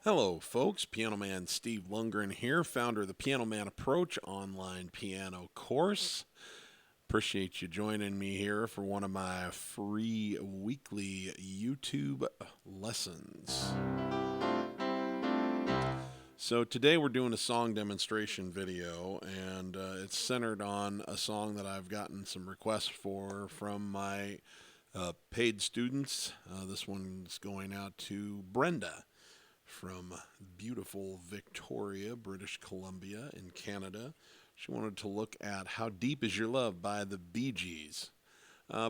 Hello folks, Piano Man Steve Lungrin here, founder of the Piano Man Approach online piano course. Appreciate you joining me here for one of my free weekly YouTube lessons. So today we're doing a song demonstration video, and it's centered on a song that I've gotten some requests for from my paid students. This one's going out to Brenda from beautiful Victoria, British Columbia in Canada. She wanted to look at How Deep Is Your Love by the Bee Gees.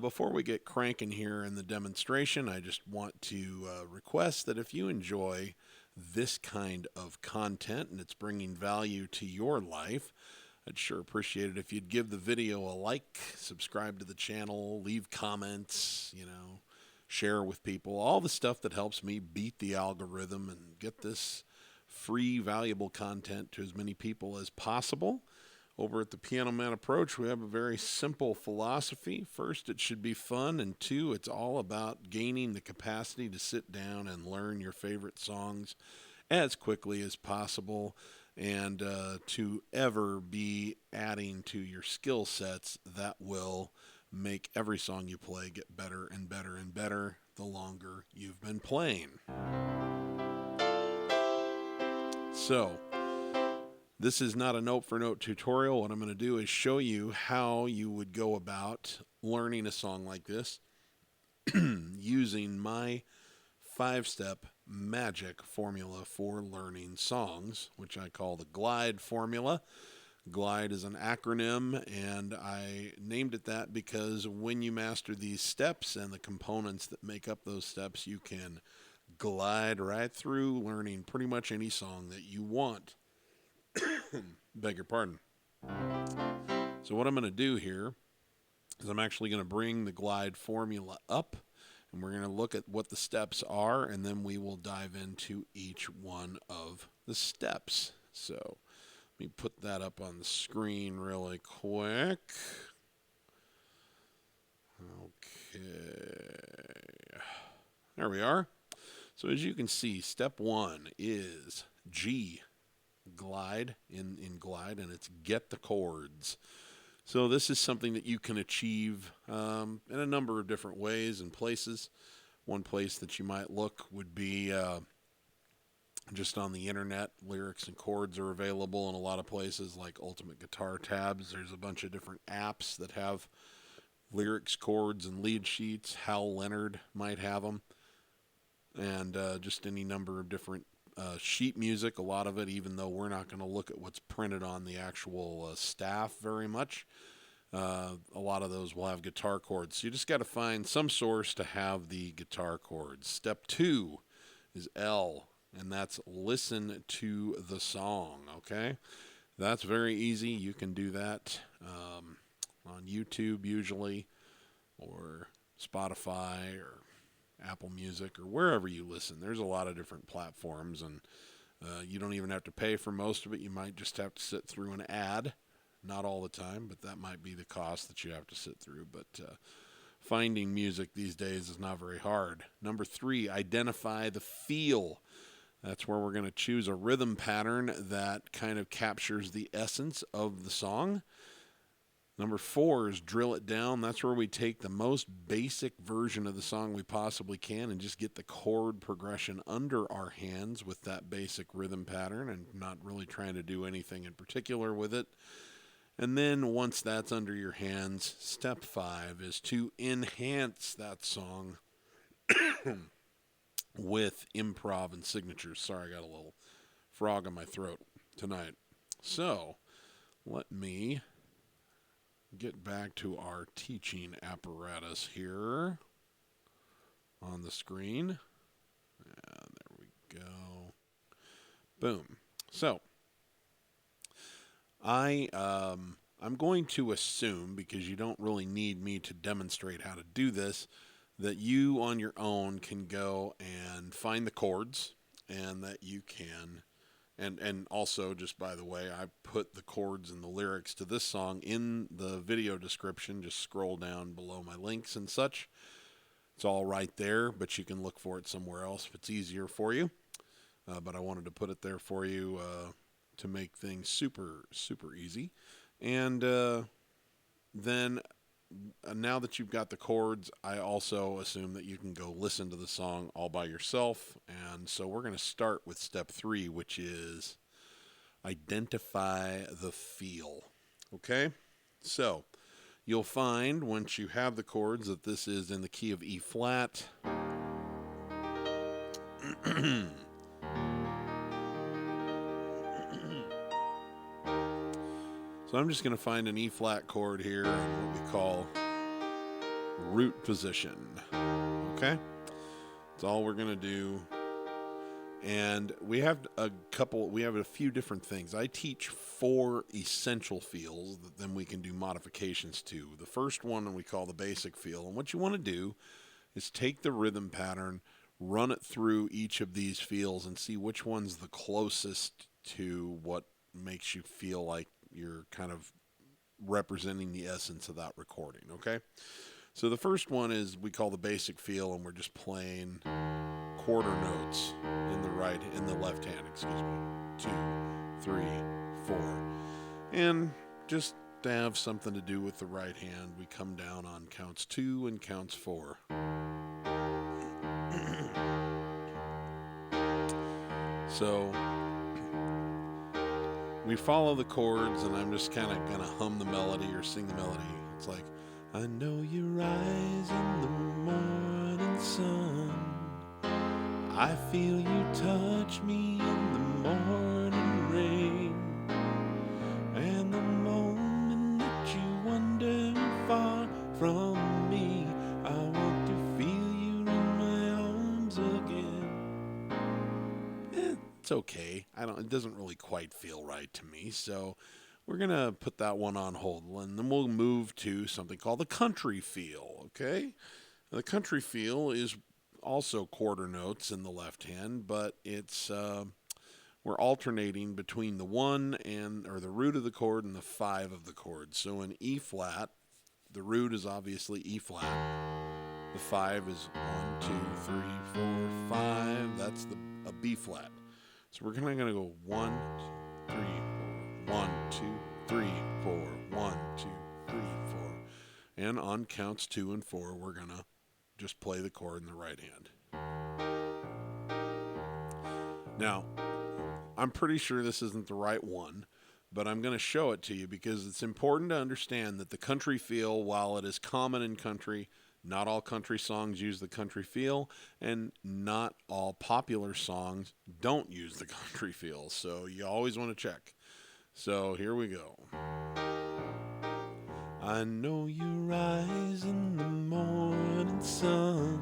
Before we get cranking here in the demonstration, I just want to request that if you enjoy this kind of content and it's bringing value to your life, I'd sure appreciate it if you'd give the video a like, subscribe to the channel, leave comments, share with people, all the stuff that helps me beat the algorithm and get this free, valuable content to as many people as possible. Over at the Piano Man Approach, we have a very simple philosophy. First, it should be fun, and two, it's all about gaining the capacity to sit down and learn your favorite songs as quickly as possible, and to ever be adding to your skill sets that will make every song you play get better and better and better the longer you've been playing. So, this is not a note-for-note tutorial. What I'm going to do is show you how you would go about learning a song like this using my 5-step magic formula for learning songs, which I call the GLIDE formula. GLIDE is an acronym, and I named it that because when you master these steps and the components that make up those steps, you can glide right through learning pretty much any song that you want. Beg your pardon. So what I'm going to do here is I'm actually going to bring the GLIDE formula up, and we're going to look at what the steps are, and then we will dive into each one of the steps. So let me put that up on the screen really quick. Okay. There we are. So as you can see, step 1 is G glide in glide, and it's get the chords. So this is something that you can achieve in a number of different ways and places. One place that you might look would be just on the internet. Lyrics and chords are available in a lot of places like Ultimate Guitar Tabs. There's a bunch of different apps that have lyrics, chords, and lead sheets. Hal Leonard might have them. And just any number of different sheet music, a lot of it, even though we're not going to look at what's printed on the actual staff very much. A lot of those will have guitar chords. So you just got to find some source to have the guitar chords. Step 2 is L, and that's listen to the song, okay? That's very easy. You can do that on YouTube usually, or Spotify, or Apple Music, or wherever you listen. There's a lot of different platforms, and you don't even have to pay for most of it. You might just have to sit through an ad. Not all the time, but that might be the cost that you have to sit through. But finding music these days is not very hard. Number 3, identify the feel. That's where we're going to choose a rhythm pattern that kind of captures the essence of the song. Number 4 is drill it down. That's where we take the most basic version of the song we possibly can and just get the chord progression under our hands with that basic rhythm pattern, and not really trying to do anything in particular with it. And then once that's under your hands, step 5 is to enhance that song with improv and signatures. Sorry, I got a little frog in my throat tonight. So let me get back to our teaching apparatus here on the screen. And there we go. Boom. So I'm going to assume, because you don't really need me to demonstrate how to do this, that you on your own can go and find the chords, and that you can, and also, just by the way, I put the chords and the lyrics to this song in the video description. Just scroll down below my links and such. It's all right there, but you can look for it somewhere else if it's easier for you. but I wanted to put it there for you to make things super, super easy. And then now that you've got the chords, I also assume that you can go listen to the song all by yourself. And so we're going to start with step 3, which is identify the feel. Okay? So you'll find once you have the chords that this is in the key of E flat. So I'm just going to find an E flat chord here in what we call root position. Okay? That's all we're going to do. And we have a few different things. I teach 4 essential feels that then we can do modifications to. The first one we call the basic feel. And what you want to do is take the rhythm pattern, run it through each of these feels and see which one's the closest to what makes you feel like you're kind of representing the essence of that recording, okay? So the first one is we call the basic feel, and we're just playing quarter notes in the left hand, 2, 3, 4. And just to have something to do with the right hand, we come down on counts 2 and counts 4. So we follow the chords, and I'm just kind of going to hum the melody or sing the melody. It's like, I know you rise in the morning sun. I feel you touch me in the morning rain. And the moment that you wander far from me, I want to feel you in my arms again. It's okay. It doesn't really quite feel right to me, so we're going to put that one on hold, and then we'll move to something called the country feel, okay? The country feel is also quarter notes in the left hand, but it's we're alternating between the 1 or the root of the chord and the 5 of the chord. So in E flat, the root is obviously E flat. The 5 is 1, 2, 3, 4, 5. That's a B flat. So we're kind of going to go 1, 3, 4, 1, 2, 3, 4, 1, 2, 3, 4. And on counts 2 and 4, we're going to just play the chord in the right hand. Now, I'm pretty sure this isn't the right one, but I'm going to show it to you because it's important to understand that the country feel, while it is common in country, not all country songs use the country feel, and not all popular songs don't use the country feel. So you always want to check. So here we go. I know you rise in the morning sun.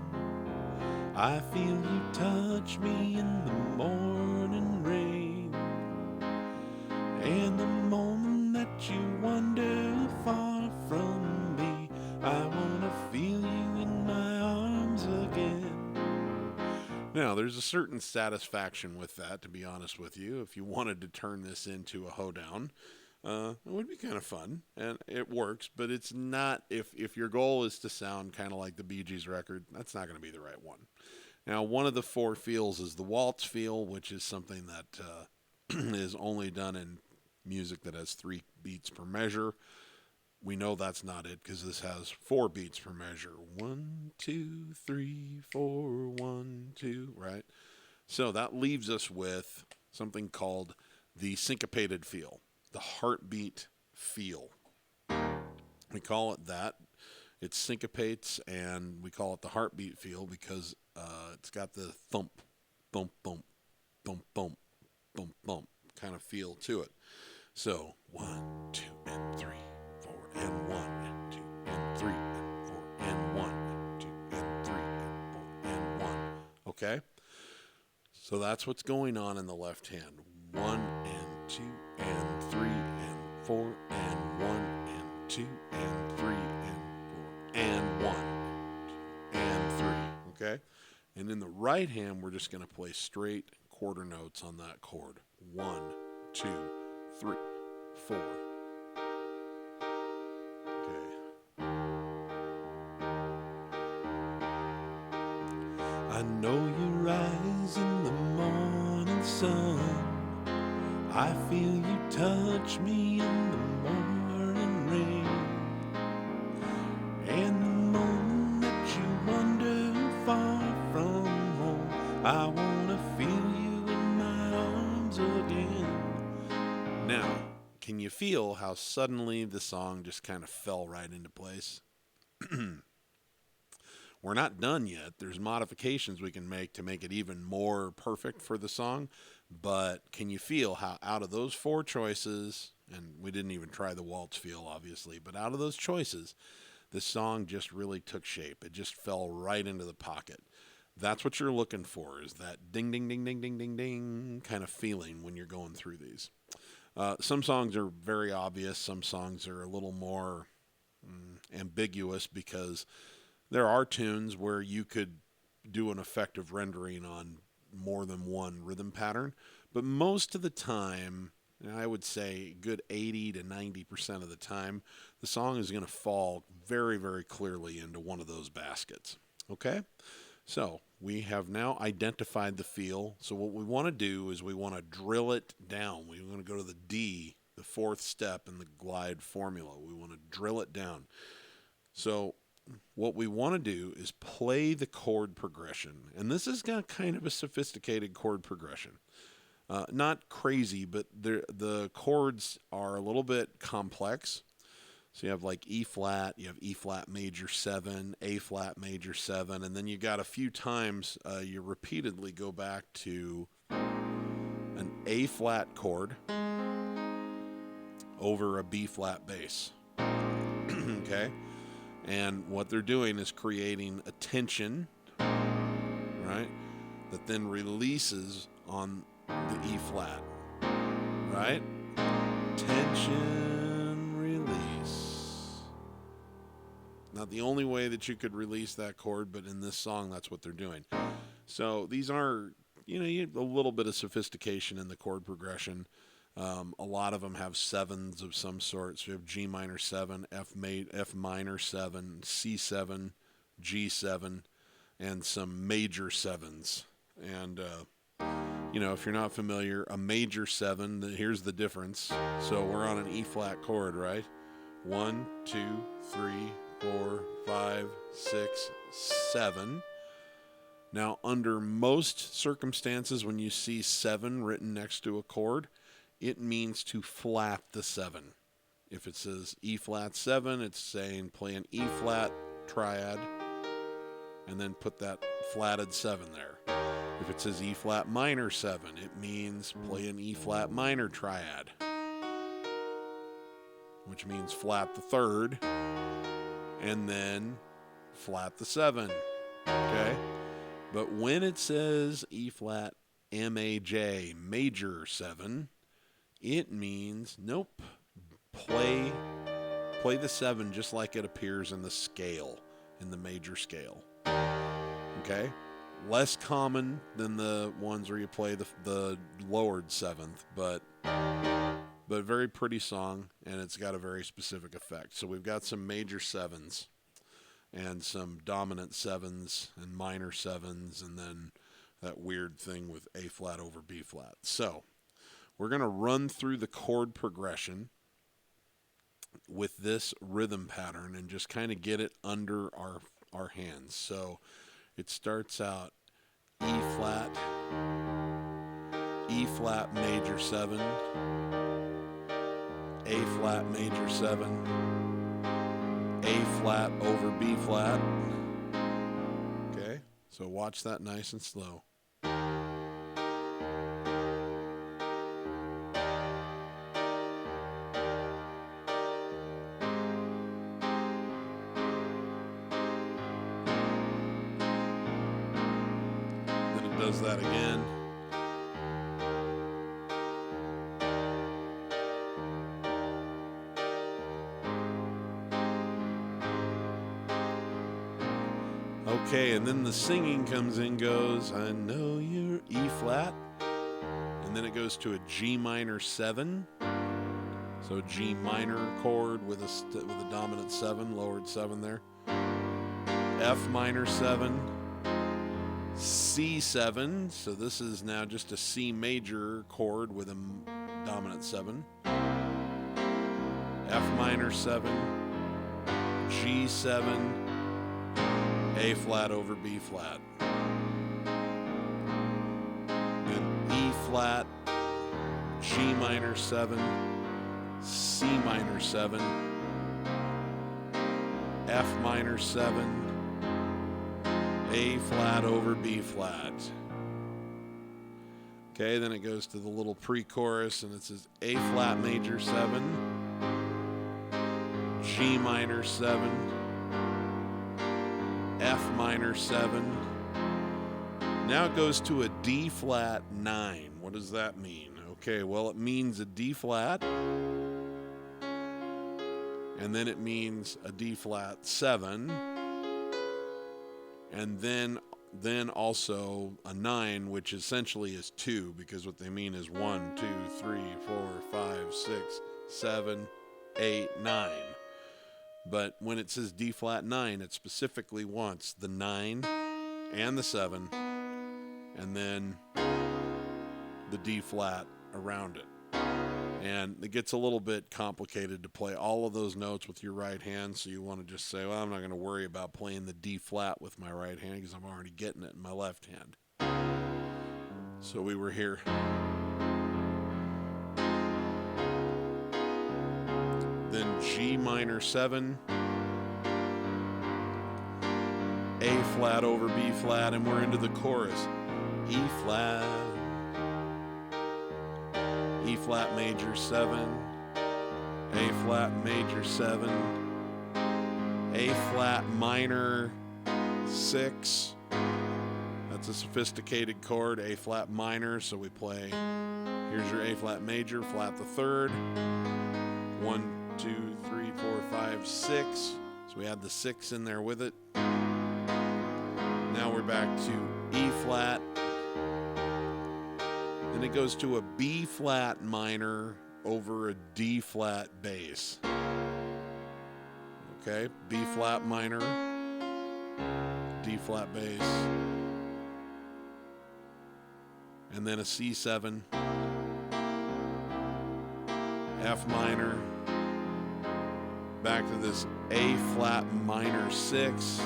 I feel you touch me in the morning rain. And the moment that you wander far from me, I want to feel you in my arms again. Now, there's a certain satisfaction with that, to be honest with you. If you wanted to turn this into a hoedown, it would be kind of fun, and it works, but it's not, if your goal is to sound kind of like the Bee Gees record, that's not going to be the right one. Now, one of the 4 feels is the waltz feel, which is something that is only done in music that has 3 beats per measure. We know that's not it because this has 4 beats per measure. 1, 2, 3, 4, 1, 2, right? So that leaves us with something called the syncopated feel, the heartbeat feel. We call it that. It syncopates, and we call it the heartbeat feel because it's got the thump, thump, thump, thump, thump, thump, thump kind of feel to it. So 1, 2, and 3, 4, and 1, and 2, and 3, and 4, and 1, and 2, and 3, and 4, and 1. Okay? So that's what's going on in the left hand. 1, and 2, and 3, and 4, and 1, and 2, and 3, and 4, and 1, and 3. Okay? And in the right hand, we're just going to play straight quarter notes on that chord. 1, 2, 3, 4. Okay. I know you rise in the morning sun. I feel you touch me in the morning rain. And the moment that you wander far from home, I wanna feel you in my arms again. Now, can you feel how suddenly the song just kind of fell right into place? We're not done yet. There's modifications we can make to make it even more perfect for the song. But can you feel how out of those four choices, and we didn't even try the waltz feel, obviously, but out of those choices, the song just really took shape. It just fell right into the pocket. That's what you're looking for, is that ding, ding, ding, ding, ding, ding, ding kind of feeling when you're going through these. Some songs are very obvious. Some songs are a little more ambiguous, because there are tunes where you could do an effective rendering on more than one rhythm pattern. But most of the time, and I would say good 80 to 90% of the time, the song is going to fall very, very clearly into one of those baskets. Okay? So we have now identified the feel. So what we want to do is we want to drill it down. We want to go to the D, the fourth step in the glide formula. We want to drill it down. So what we want to do is play the chord progression. And this is got kind of a sophisticated chord progression. Not crazy, but the chords are a little bit complex. So you have like E flat, you have E flat major 7, A flat major 7, and then you got a few times you repeatedly go back to an A flat chord over a B flat bass. Okay? And what they're doing is creating a tension, right, that then releases on the E flat, right? Tension, release. Not the only way that you could release that chord, but in this song, that's what they're doing. So these are, you a little bit of sophistication in the chord progression. A lot of them have sevens of some sort. So you have G minor 7, F minor 7, C7, G7, and some major sevens. And, if you're not familiar, a major 7, here's the difference. So we're on an E flat chord, right? 1, 2, 3, 4, 5, 6, 7. Now, under most circumstances, when you see 7 written next to a chord, it means to flat the 7. If it says E flat 7, it's saying play an E flat triad and then put that flatted 7 there. If it says E flat minor 7, it means play an E flat minor triad, which means flat the 3rd and then flat the 7. Okay? But when it says E flat Maj major 7, it means, nope, play the 7 just like it appears in the scale, in the major scale. Okay? Less common than the ones where you play the lowered 7th, but very pretty song, and it's got a very specific effect. So we've got some major 7s and some dominant 7s and minor 7s, and then that weird thing with A flat over B flat. So we're going to run through the chord progression with this rhythm pattern and just kind of get it under our hands. So it starts out E flat major 7, A flat major 7, A flat over B flat. Okay, so watch that nice and slow. Does that again. Okay, and then the singing comes in, goes, I know you're E flat, and then it goes to a G minor 7. So G minor chord with a dominant 7, lowered 7 there. F minor 7. C7, so this is now just a C major chord with a dominant 7. F minor 7, G7, A flat over B flat. Then E flat, G minor 7, C minor 7, F minor 7, A flat over B flat. Okay, then it goes to the little pre-chorus and it says A flat major 7, G minor 7, F minor 7. Now it goes to a D flat 9. What does that mean? Okay, well it means a D flat, and then it means a D flat 7, and then also a 9, which essentially is 2, because what they mean is 1, 2, 3, 4, 5, 6, 7, 8, 9. But when it says D flat 9, it specifically wants the 9 and the 7, and then the D flat around it. And it gets a little bit complicated to play all of those notes with your right hand, so you want to just say, well, I'm not going to worry about playing the D flat with my right hand because I'm already getting it in my left hand. So we were here. Then G minor 7, A flat over B flat, and we're into the chorus. E flat, E flat major 7, A flat major 7, A flat minor 6. That's a sophisticated chord, A flat minor. So we play, here's your A flat major, flat the 3rd, 1, 2, 3, 4, 5, 6. So we add the 6 in there with it. Now we're back to E flat. Then it goes to a B flat minor over a D flat bass. Okay, B flat minor, D flat bass. And then a C7, F minor, back to this A flat minor 6,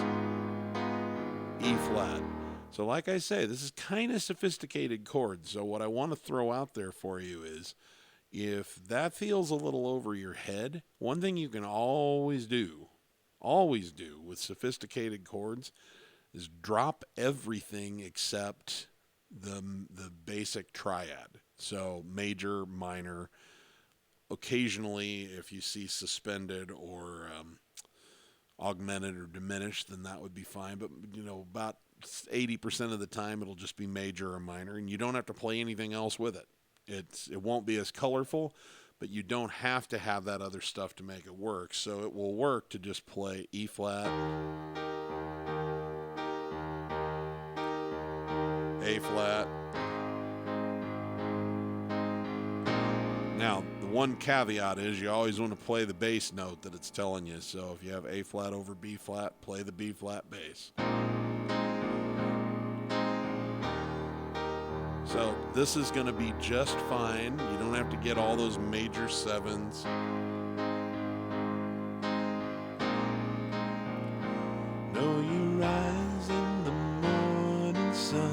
E flat. So like I say, this is kind of sophisticated chords. So what I want to throw out there for you is, if that feels a little over your head, one thing you can always do with sophisticated chords is drop everything except the basic triad. So major, minor. Occasionally, if you see suspended or augmented or diminished, then that would be fine. But, you know, about 80% of the time, it'll just be major or minor, and you don't have to play anything else with it. It won't be as colorful, but you don't have to have that other stuff to make it work. So it will work to just play E flat, A flat. Now, the one caveat is you always want to play the bass note that it's telling you. So if you have A flat over B flat, play the B flat bass. So this is going to be just fine. You don't have to get all those major 7s. Know you rise in the morning sun.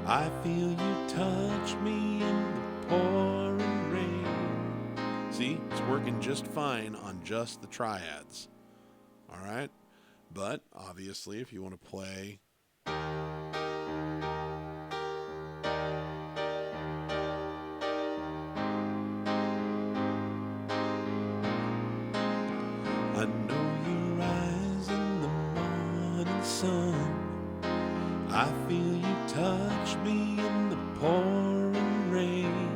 I feel you touch me in the pouring rain. See, it's working just fine on just the triads. All right? But obviously, if you want to play I know you rise in the morning sun. I feel you touch me in the pouring rain.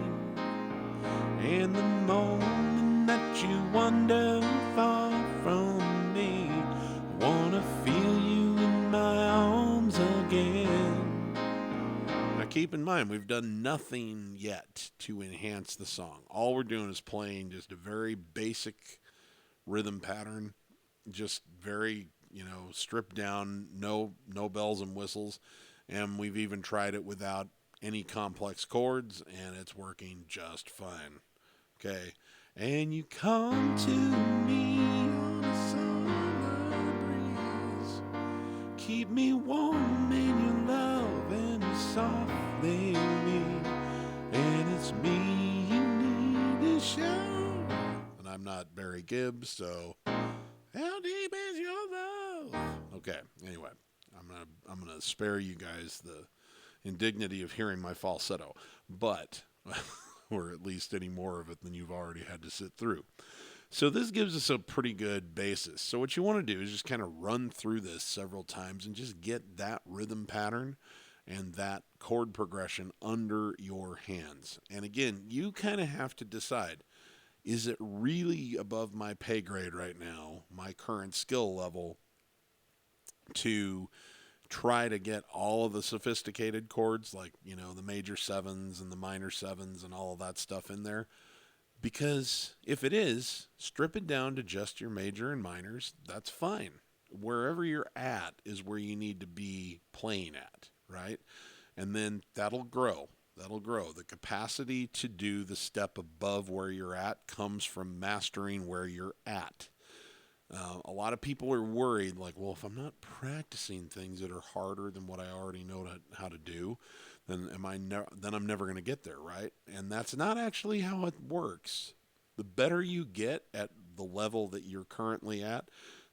And the moment that you wander far from me, I wanna feel you in my arms again. Now keep in mind, we've done nothing yet to enhance the song. All we're doing is playing just a very basic rhythm pattern, just very you know, stripped down, no bells and whistles, and we've even tried it without any complex chords, and it's working just fine. Okay, and you come to me on a summer breeze, keep me warm in your love and you softly me, and it's me you need to show. And I'm not Barry Gibb, so how deep is your love? Okay, anyway, I'm gonna spare you guys the indignity of hearing my falsetto, but or at least any more of it than you've already had to sit through. So this gives us a pretty good basis. So what you want to do is just kind of run through this several times and just get that rhythm pattern and that chord progression under your hands. And again, you kind of have to decide, is it really above my pay grade right now, my current skill level, to try to get all of the sophisticated chords, like, you know, the major sevens and the minor sevens and all of that stuff in there? Because if it is, strip it down to just your major and minors. That's fine. Wherever you're at is where you need to be playing at, right? And then that'll grow. That'll grow. The capacity to do the step above where you're at comes from mastering where you're at. A lot of people are worried, like, well, if I'm not practicing things that are harder than what I already know how to do, then I'm never going to get there, right? And that's not actually how it works. The better you get at the level that you're currently at,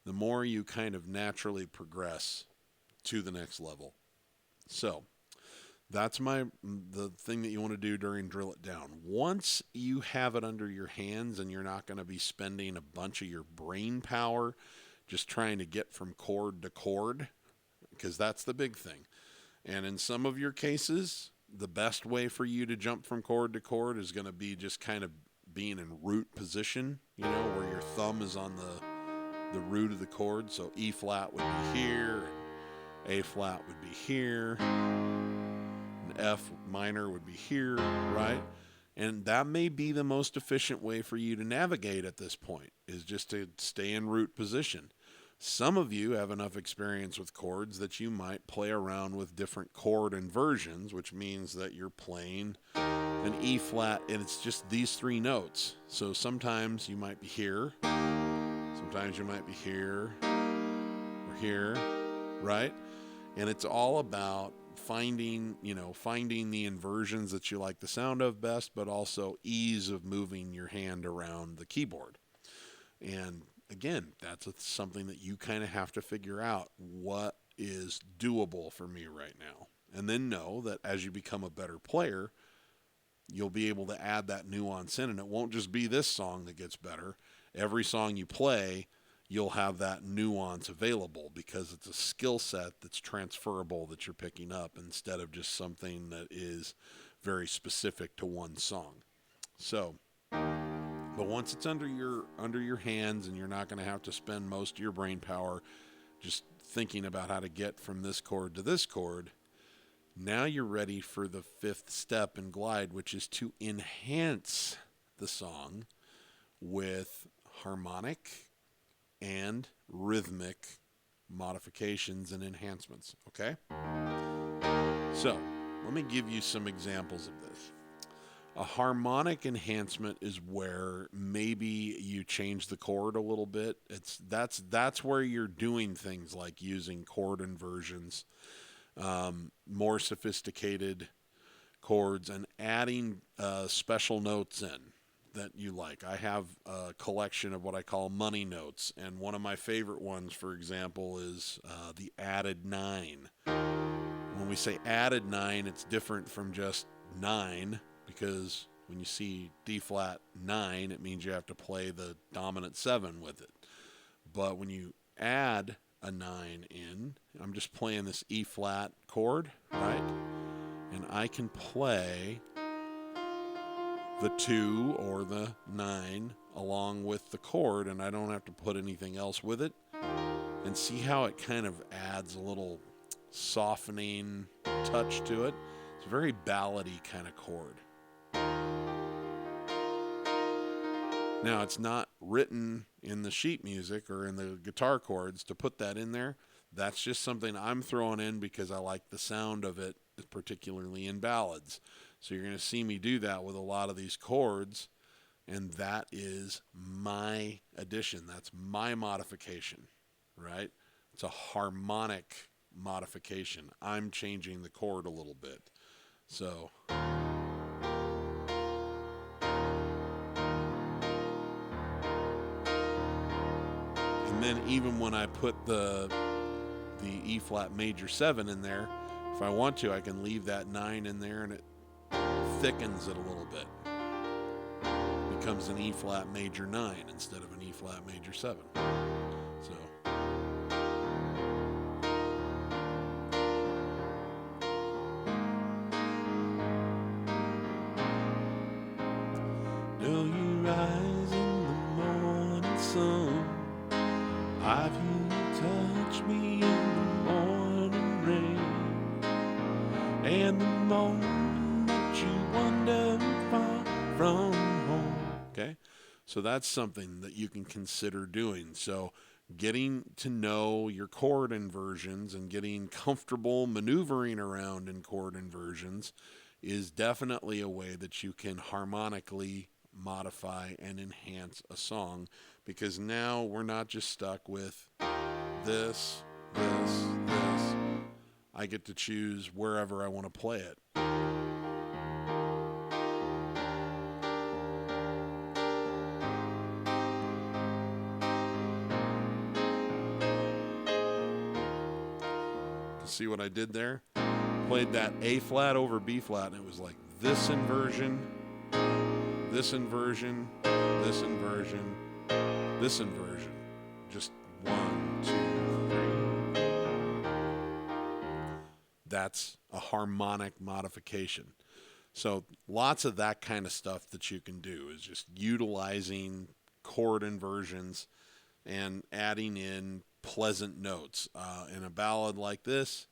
the more you kind of naturally progress to the next level. So that's the thing that you want to do during Drill It Down. Once you have it under your hands and you're not going to be spending a bunch of your brain power just trying to get from chord to chord, because that's the big thing. And in some of your cases, the best way for you to jump from chord to chord is going to be just kind of being in root position, you know, where your thumb is on the root of the chord. So E flat would be here, and A flat would be here, F minor would be here, right? And that may be the most efficient way for you to navigate at this point, is just to stay in root position. Some of you have enough experience with chords that you might play around with different chord inversions, which means that you're playing an E flat and it's just these three notes. So sometimes you might be here, sometimes you might be here, or here, right? And it's all about finding the inversions that you like the sound of best, but also ease of moving your hand around the keyboard. And again, that's something that you kind of have to figure out, what is doable for me right now. And then know that as you become a better player, you'll be able to add that nuance in, and it won't just be this song that gets better. Every song you play, you'll have that nuance available, because it's a skill set that's transferable that you're picking up, instead of just something that is very specific to one song. So, but once it's under your hands and you're not going to have to spend most of your brain power just thinking about how to get from this chord to this chord, now you're ready for the fifth step in glide, which is to enhance the song with harmonic and rhythmic modifications and enhancements, okay? So, let me give you some examples of this. A harmonic enhancement is where maybe you change the chord a little bit. That's where you're doing things like using chord inversions, more sophisticated chords, and adding special notes in that you like. I have a collection of what I call money notes, and one of my favorite ones, for example, is the added 9. When we say added 9, it's different from just 9, because when you see D flat 9, it means you have to play the dominant 7 with it. But when you add a 9 in, I'm just playing this E flat chord, right? And I can play the 2 or the 9 along with the chord, and I don't have to put anything else with it. And see how it kind of adds a little softening touch to it. It's a very ballady kind of chord. Now, it's not written in the sheet music or in the guitar chords to put that in there. That's just something I'm throwing in because I like the sound of it, particularly in ballads. So you're going to see me do that with a lot of these chords, and that is my addition. That's my modification, right? It's a harmonic modification. I'm changing the chord a little bit. So... and then even when I put the E flat major 7 in there, if I want to, I can leave that 9 in there and it thickens it a little bit. It becomes an E flat major 9 instead of an E flat major 7. So know you rise in the morning sun. I feel you touch me in the morning rain, and the moment that you wander far from home. Okay, so that's something that you can consider doing. So getting to know your chord inversions and getting comfortable maneuvering around in chord inversions is definitely a way that you can harmonically modify and enhance a song, because now we're not just stuck with this. I get to choose wherever I want to play it. See what I did there? Played that A flat over B flat, and it was like this inversion, this inversion, this inversion, this inversion. Just 1, 2, 3. That's a harmonic modification. So lots of that kind of stuff that you can do is just utilizing chord inversions and adding in pleasant notes. In a ballad like this,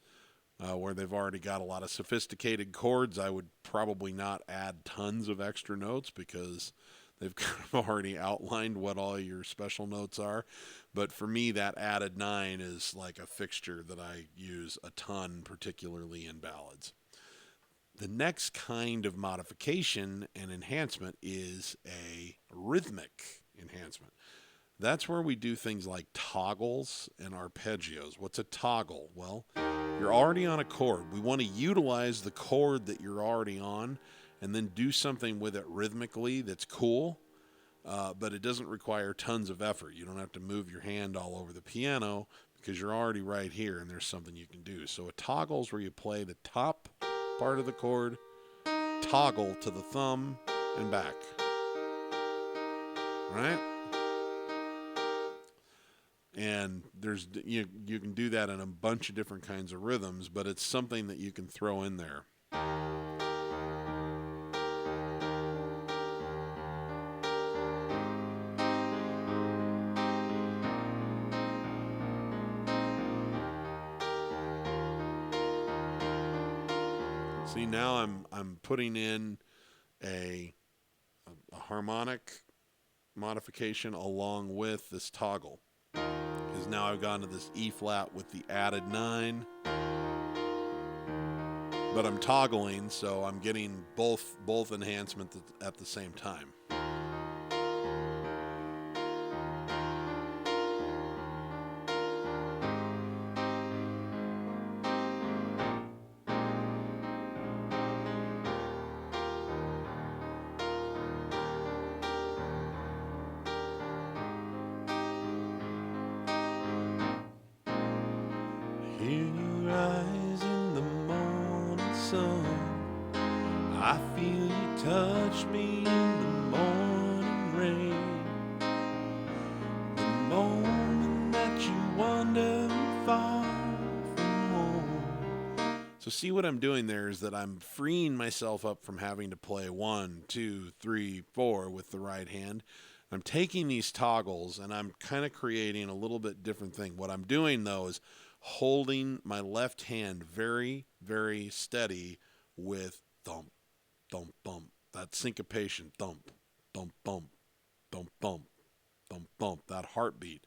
where they've already got a lot of sophisticated chords, I would probably not add tons of extra notes because they've kind of already outlined what all your special notes are. But for me, that added 9 is like a fixture that I use a ton, particularly in ballads. The next kind of modification and enhancement is a rhythmic enhancement. That's where we do things like toggles and arpeggios. What's a toggle? Well, you're already on a chord. We want to utilize the chord that you're already on and then do something with it rhythmically that's cool, but it doesn't require tons of effort. You don't have to move your hand all over the piano because you're already right here and there's something you can do. So a toggle is where you play the top part of the chord, toggle to the thumb and back. Right? And there's you can do that in a bunch of different kinds of rhythms, but it's something that you can throw in there. See, now I'm putting in a harmonic modification along with this toggle. Because now I've gone to this E flat with the added 9, but I'm toggling, so I'm getting both enhancements at the same time. Hear you rise in the morning sun. I feel you touch me in the morning rain. The moment that you wander far from home. So see what I'm doing there is that I'm freeing myself up from having to play 1, 2, 3, 4 with the right hand. I'm taking these toggles and I'm kind of creating a little bit different thing. What I'm doing though is holding my left hand very, very steady with thump, thump, thump. That syncopation, thump, thump, thump, thump, thump, thump, thump, that heartbeat.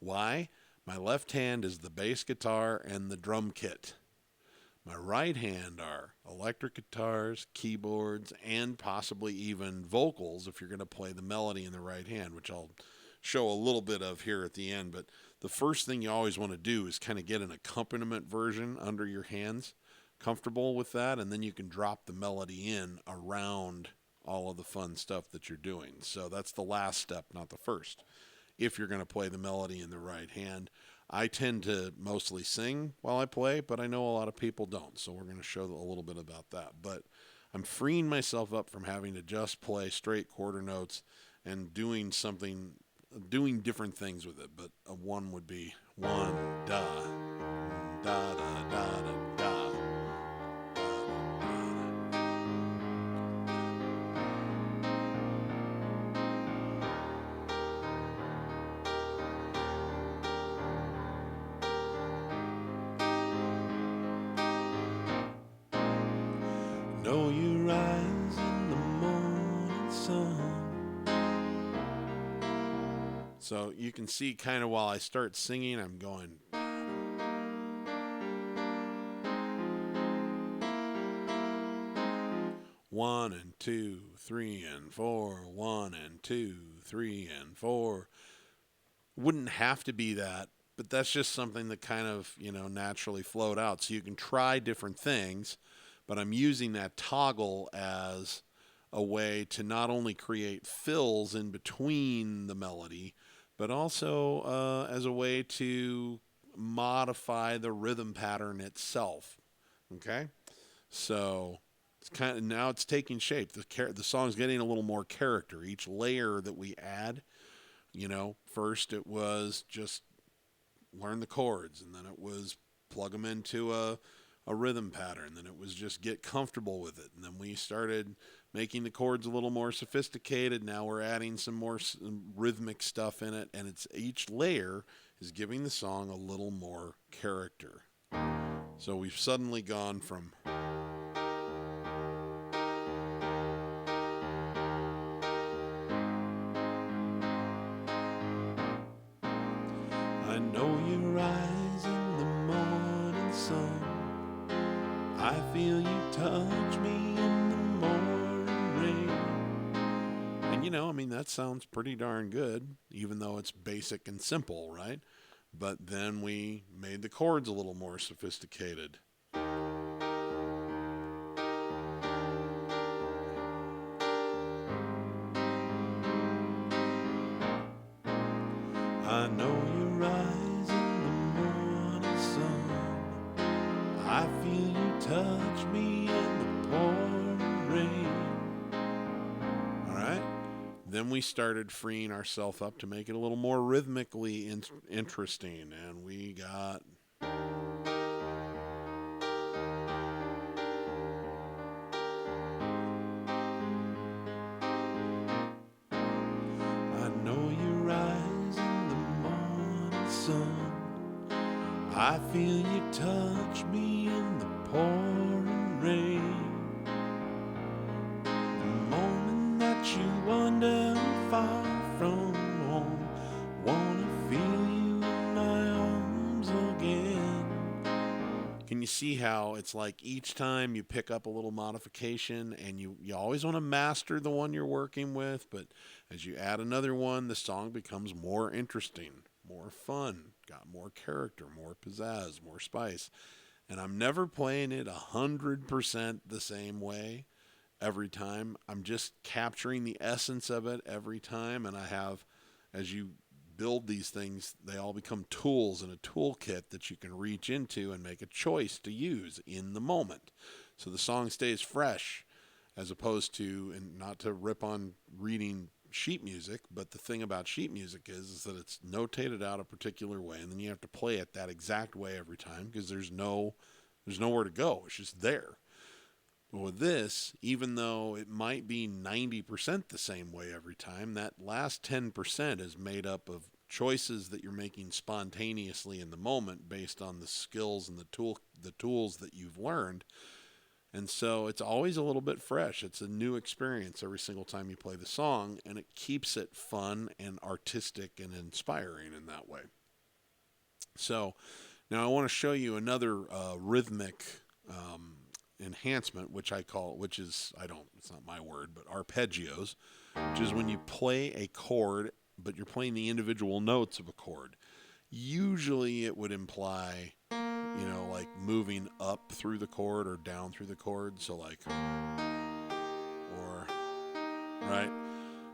Why? My left hand is the bass guitar and the drum kit. My right hand are electric guitars, keyboards, and possibly even vocals if you're going to play the melody in the right hand, which I'll show a little bit of here at the end. But the first thing you always want to do is kind of get an accompaniment version under your hands, comfortable with that, and then you can drop the melody in around all of the fun stuff that you're doing. So that's the last step, not the first, if you're going to play the melody in the right hand. I tend to mostly sing while I play, but I know a lot of people don't, so we're going to show a little bit about that. But I'm freeing myself up from having to just play straight quarter notes and doing different things with it. But one would be one, da, da, da, da, da, da. Know you rise in the morning sun. So you can see kind of while I start singing, I'm going. One and two, three and four. 1 and 2, 3 and 4. Wouldn't have to be that, but that's just something that kind of, naturally flowed out. So you can try different things. But I'm using that toggle as a way to not only create fills in between the melody, but also as a way to modify the rhythm pattern itself. Okay? So now it's taking shape. The song's getting a little more character. Each layer that we add, first it was just learn the chords, and then it was plug them into a rhythm pattern. Then it was just get comfortable with it. And then we started making the chords a little more sophisticated. Now we're adding some more rhythmic stuff in it. And each layer is giving the song a little more character. So we've suddenly gone from I know you rise in the morning sun. I feel you touch me in the morning rain. And that sounds pretty darn good, even though it's basic and simple, right? But then we made the chords a little more sophisticated. I know you rise in the morning sun. I feel you touch me in the pouring rain. All right. Then we started freeing ourselves up to make it a little more rhythmically interesting. And we got. I know you rise in the morning sun. I feel you touch me in the pouring rain. The moment that you wander far from home, wanna feel you in my arms again. Can you see how it's like each time you pick up a little modification, and you always want to master the one you're working with, but as you add another one, the song becomes more interesting, more fun, got more character, more pizzazz, more spice. And I'm never playing it 100% the same way every time. I'm just capturing the essence of it every time. And I have, as you build these things, they all become tools in a toolkit that you can reach into and make a choice to use in the moment. So the song stays fresh, as opposed to, and not to rip on reading sheet music, but the thing about sheet music is that it's notated out a particular way, and then you have to play it that exact way every time because there's nowhere to go. It's just there. But with this, even though it might be 90% the same way every time, that last 10% is made up of choices that you're making spontaneously in the moment based on the skills and the tools that you've learned. And so it's always a little bit fresh. It's a new experience every single time you play the song, and it keeps it fun and artistic and inspiring in that way. So now I want to show you another rhythmic enhancement, which I call, it's not my word, but arpeggios, which is when you play a chord, but you're playing the individual notes of a chord. Usually it would imply, like moving up through the chord or down through the chord. So like, or, right?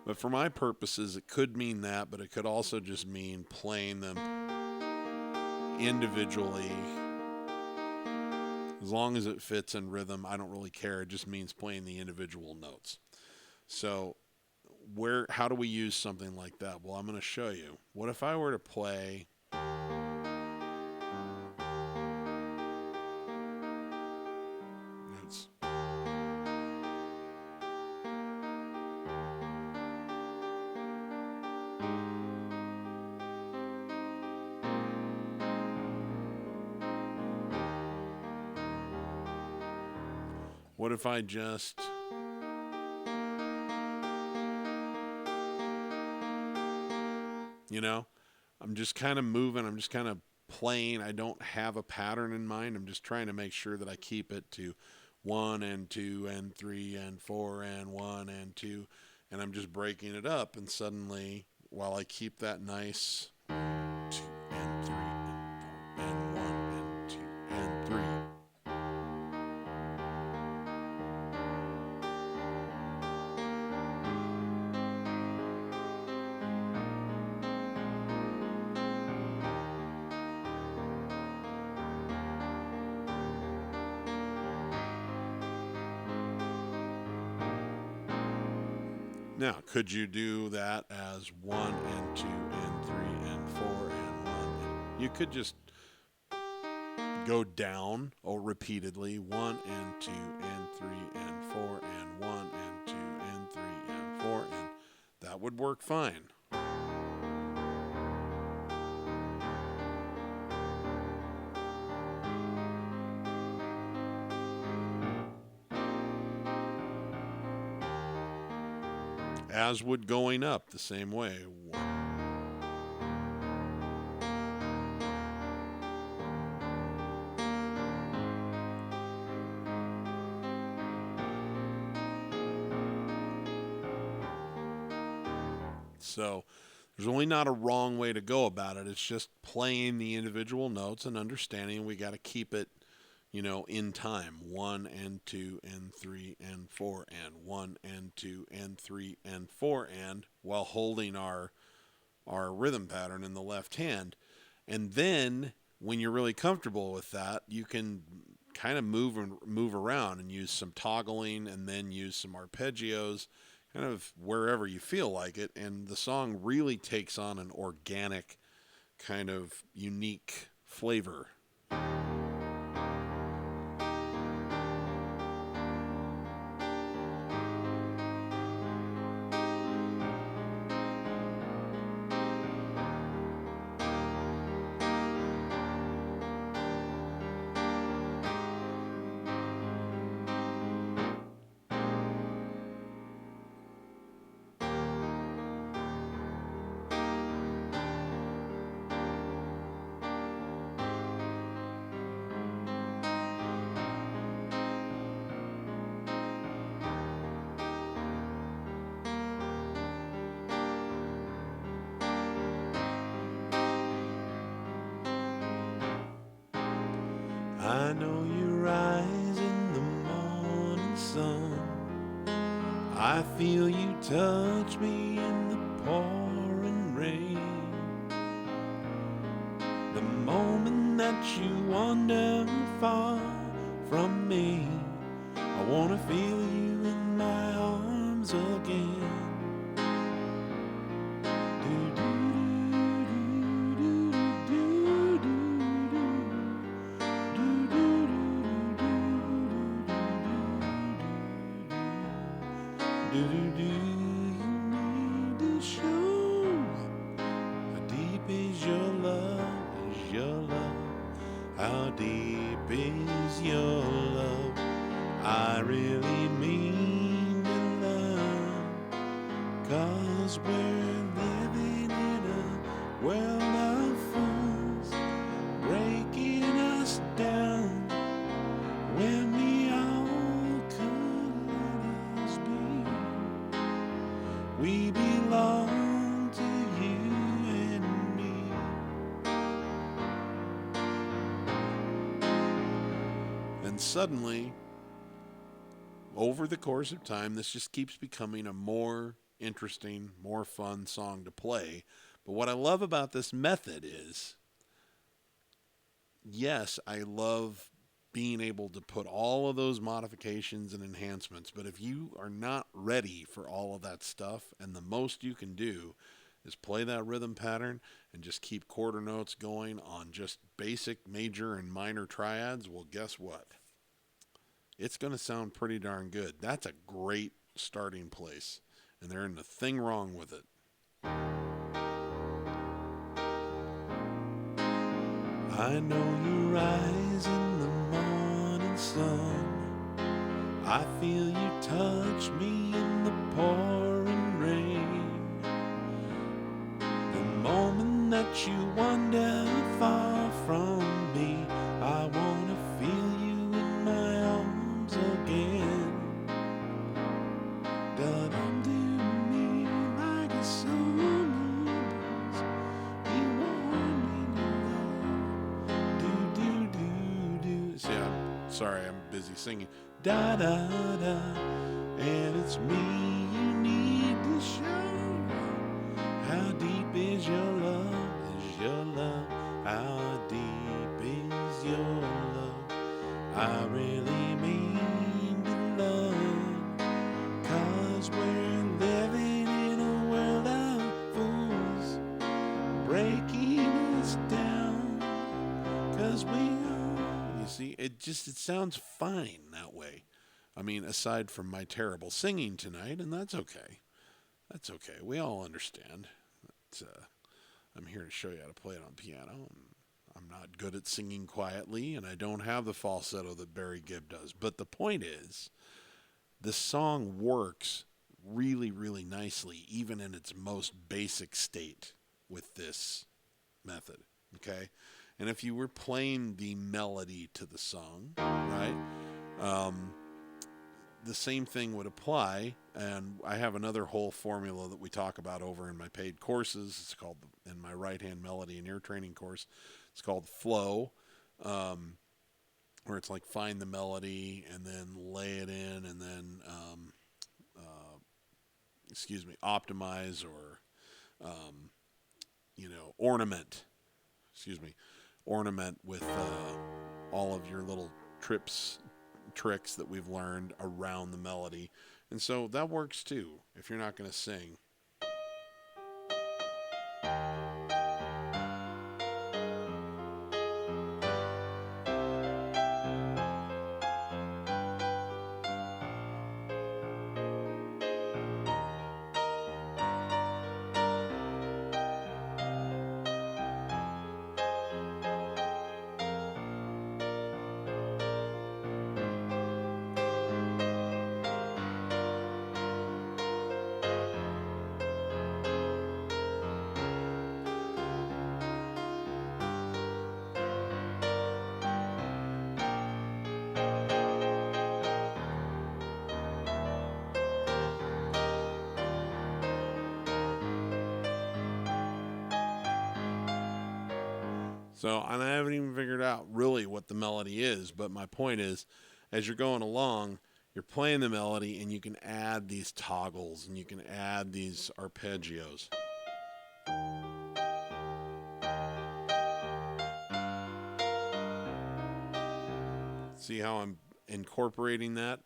But for my purposes, it could mean that, but it could also just mean playing them individually. As long as it fits in rhythm, I don't really care. It just means playing the individual notes. So how do we use something like that? Well, I'm going to show you. What if I were to play what if I just I'm just kind of moving, I'm just kind of playing. I don't have a pattern in mind. I'm just trying to make sure that I keep it to 1 and 2 and 3 and 4 and 1 and 2, and I'm just breaking it up, and suddenly, while I keep that nice 2 and 3 and 4 and 1 and 2 and 3. Now, could you do that as 1 and 2 and 3 and 4 and 1? You could just go down repeatedly, 1 and 2 and 3 and 4 and 1 and 2 and 3 and 4, and that would work fine. As would going up the same way. So there's really not a wrong way to go about it. It's just playing the individual notes and understanding we got to keep it, in time. 1 and 2 and 3 and 4 and 1 and 2 and 3 and 4 and, while holding our rhythm pattern in the left hand. And then when you're really comfortable with that, you can kind of move around and use some toggling, and then use some arpeggios, kind of wherever you feel like it. And the song really takes on an organic, kind of unique flavor. I know you rise in the morning sun. I feel you touch me in the pouring rain. The moment that you wander far from me, I wanna feel you in my arms again. I really mean to love, 'cause we're living in a world of fools, breaking us down when we all could let us be. We belong to you and me. And suddenly, over the course of time, this just keeps becoming a more interesting, more fun song to play. But what I love about this method is, yes, I love being able to put all of those modifications and enhancements, but if you are not ready for all of that stuff, and the most you can do is play that rhythm pattern and just keep quarter notes going on just basic major and minor triads, well, guess what? It's going to sound pretty darn good. That's a great starting place, and there ain't a thing wrong with it. I know you rise in the morning sun. I feel you touch me in the pouring rain. The moment that you wander far from me, I want to feel you in my arms again. Done to me like a summer breeze. You warm me to love. Do. See, I'm sorry, I'm busy singing. Da da da, and it's me you need to show. How deep is your love? Is your love? How deep is your love? I really mean to love, 'cause we're living in a world of fools, breaking us down, 'cause we are. You see, it sounds fine that way. I mean, aside from my terrible singing tonight, and that's okay. That's okay. We all understand. I'm here to show you how to play it on piano. And I'm not good at singing quietly, and I don't have the falsetto that Barry Gibb does. But the point is, the song works really, really nicely, even in its most basic state with this method, okay? And if you were playing the melody to the song, right, the same thing would apply. And I have another whole formula that we talk about over in my paid courses. It's called, in my right-hand melody and ear training course, it's called Flow, where it's like find the melody and then lay it in and then, optimize or, ornament, ornament with all of your little tricks that we've learned around the melody. And so that works too if you're not going to sing. So, and I haven't even figured out really what the melody is, but my point is, as you're going along, you're playing the melody and you can add these toggles and you can add these arpeggios. See how I'm incorporating that?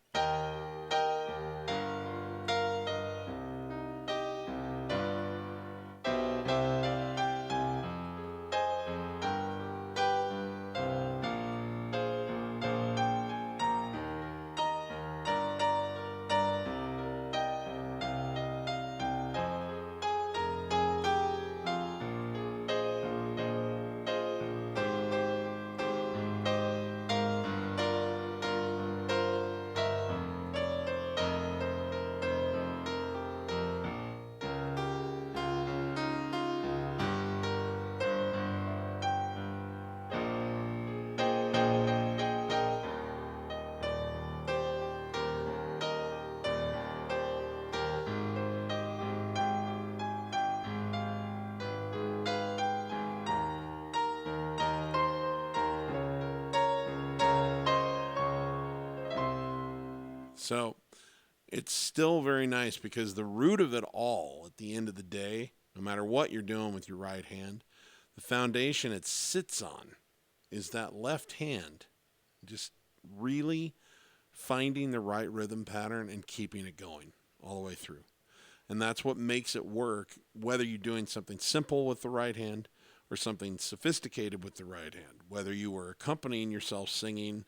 So it's still very nice because the root of it all, at the end of the day, no matter what you're doing with your right hand, the foundation it sits on is that left hand. Just really finding the right rhythm pattern and keeping it going all the way through. And that's what makes it work, whether you're doing something simple with the right hand or something sophisticated with the right hand, whether you were accompanying yourself singing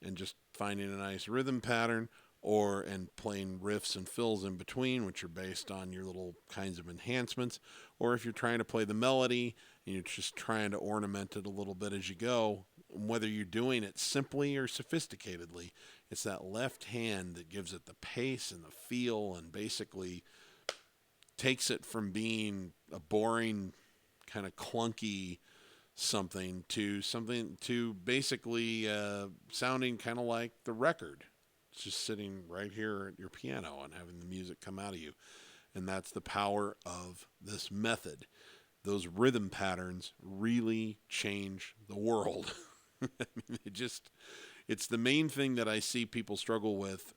and just finding a nice rhythm pattern, and playing riffs and fills in between, which are based on your little kinds of enhancements, or if you're trying to play the melody and you're just trying to ornament it a little bit as you go, whether you're doing it simply or sophisticatedly, it's that left hand that gives it the pace and the feel and basically takes it from being a boring, kind of clunky something to basically sounding kind of like the record. It's just sitting right here at your piano and having the music come out of you. And that's the power of this method. Those rhythm patterns really change the world. I mean, it's the main thing that I see people struggle with.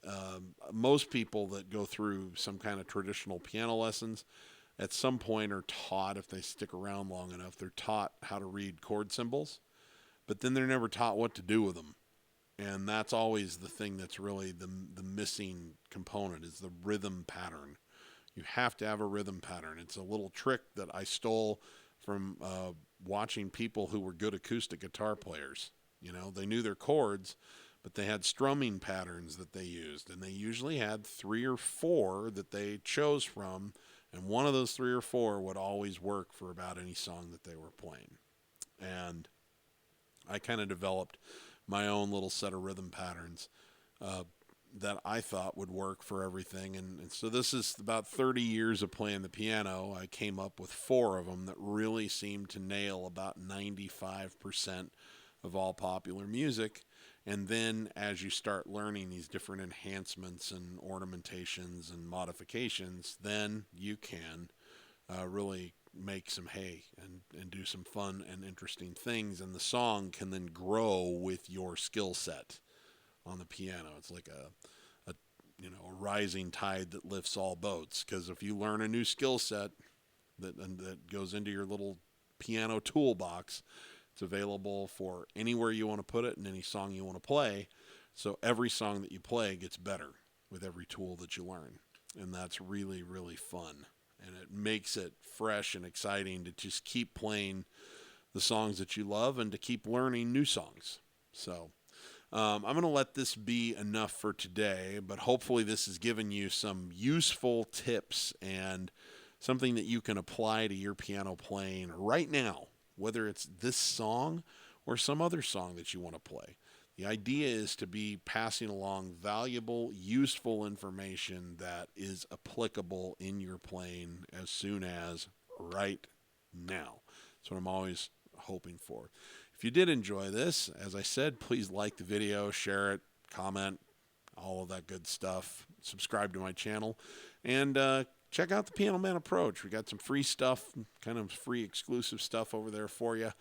Most people that go through some kind of traditional piano lessons at some point are taught, if they stick around long enough, they're taught how to read chord symbols, but then they're never taught what to do with them. And that's always the thing that's really the missing component, is the rhythm pattern. You have to have a rhythm pattern. It's a little trick that I stole from watching people who were good acoustic guitar players. You know, they knew their chords, but they had strumming patterns that they used. And they usually had 3 or 4 that they chose from. And one of those 3 or 4 would always work for about any song that they were playing. And I kind of developed my own little set of rhythm patterns that I thought would work for everything. And so this is about 30 years of playing the piano. I came up with 4 of them that really seemed to nail about 95% of all popular music. And then as you start learning these different enhancements and ornamentations and modifications, then you can really make some hay and do some fun and interesting things. And the song can then grow with your skill set on the piano. It's like a rising tide that lifts all boats. Because if you learn a new skill set that goes into your little piano toolbox, it's available for anywhere you want to put it and any song you want to play. So every song that you play gets better with every tool that you learn. And that's really, really fun. And it makes it fresh and exciting to just keep playing the songs that you love and to keep learning new songs. So I'm going to let this be enough for today, but hopefully this has given you some useful tips and something that you can apply to your piano playing right now, whether it's this song or some other song that you want to play. The idea is to be passing along valuable, useful information that is applicable in your playing as soon as right now. That's what I'm always hoping for. If you did enjoy this, as I said, please like the video, share it, comment, all of that good stuff. Subscribe to my channel, and check out the Piano Man Approach. We got some free stuff, kind of free exclusive stuff over there for you.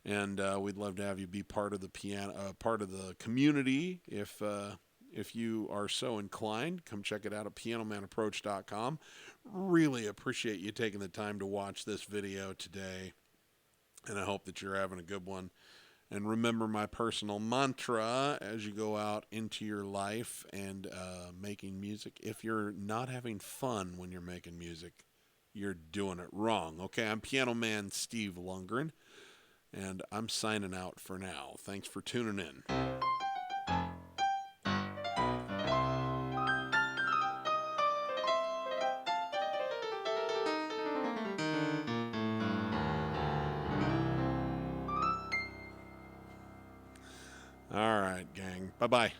And we'd love to have you be part of the community. If you are so inclined, come check it out at pianomanaapproach.com. Really appreciate you taking the time to watch this video today, and I hope that you're having a good one. And remember my personal mantra as you go out into your life and making music: if you're not having fun when you're making music, you're doing it wrong. Okay, I'm Piano Man Steve Lungrin, and I'm signing out for now. Thanks for tuning in. All right, gang. Bye-bye.